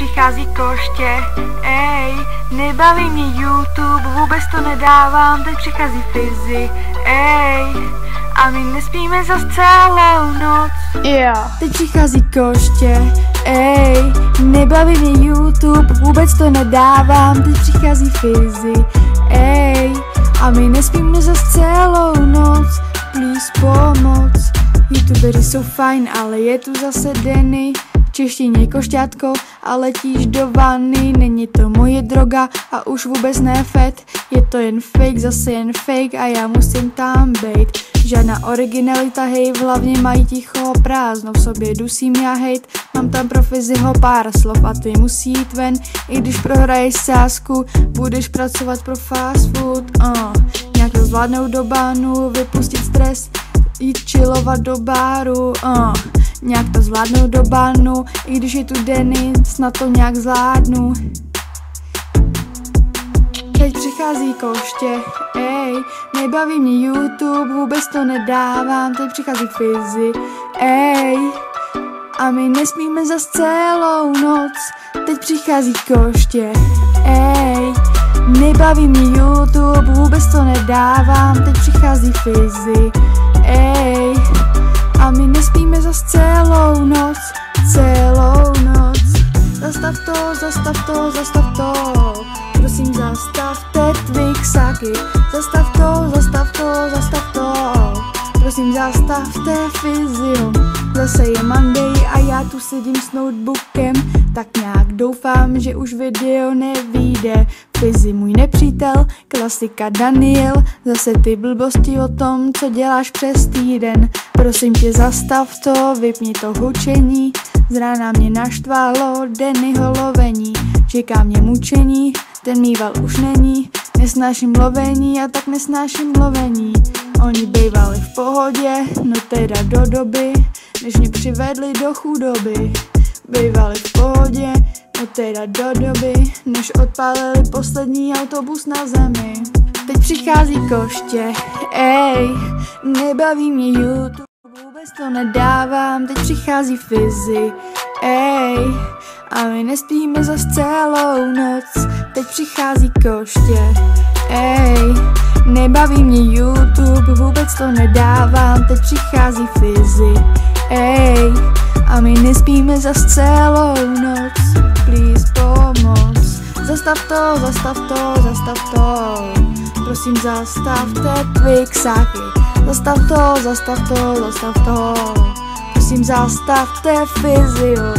přichází koště, ej, nebaví mě YouTube, vůbec to nedávám, teď přichází Fizzy, ej, a my nespíme zas celou noc. Teď přichází koště, ej, nebaví mě YouTube, vůbec to nedávám, teď přichází Fizzy, ej, a my nespíme zas celou noc, please pomoc. YouTubeři jsou fajn, ale je tu zase Denny, v češtině košťátko a letíš do vany. Není to moje droga a už vůbec ne fet, je to jen fake, zase jen fake a já musím tam bejt. Žádná originalita, hej, hlavně mají ticho, prázdno v sobě dusím já hejt. Mám tam pro Fizzyho pár slov a ty musí jít ven, i když prohraješ sázku, budeš pracovat pro fast food. Nějak to zvládnout do bánu, vypustit stres, jít chillovat do baru, nějak to zvládnout do bánu, i když je tu Denny, snad to nějak zvládnu. Teď přichází koště, ej, nebaví mě YouTube, vůbec to nedávám, teď přichází Fizzy, ej, a my nespíme zas celou noc. Teď přichází koště, ej, nebaví mě YouTube, vůbec to nedávám, teď přichází Fizzy, ej, a my nespíme zas celou noc, celou noc. Zastav to, zastav to, zastav to, prosím zastavte Twixáky. Zastav to, zastav to, zastav to, prosím zastavte Fizzyho. Zase je Monday a já tu sedím s notebookem, tak nějak doufám, že už video nevyjde. Fizzy můj nepřítel, klasika Daniel, zase ty blbosti o tom, co děláš přes týden. Prosím tě zastav to, vypni to hučení, z rána mě naštvalo Dennyho lovení. Čeká mě mučení, ten mýval už není, nesnáším lovení a tak nesnáším lovení. Oni bejvali v pohodě, no teda do doby, než mě přivedli do chudoby. Bejvali v pohodě, no teda do doby, než odpálili poslední autobus na zemi. Teď přichází koště, ej, nebaví mě YouTube, vůbec to nedávám, teď přichází Fizzy, ej, a my nespíme zas celou noc. Teď přichází koště, ej, nebaví mě YouTube, vůbec to nedávám, teď přichází Fizzy, ej, a my nespíme zas celou noc, please pomoc. Zastav to, zastav to, zastav to, prosím zastavte Twixáky. Zastav to, zastav to, zastav to, prosím zastavte Fizzyho.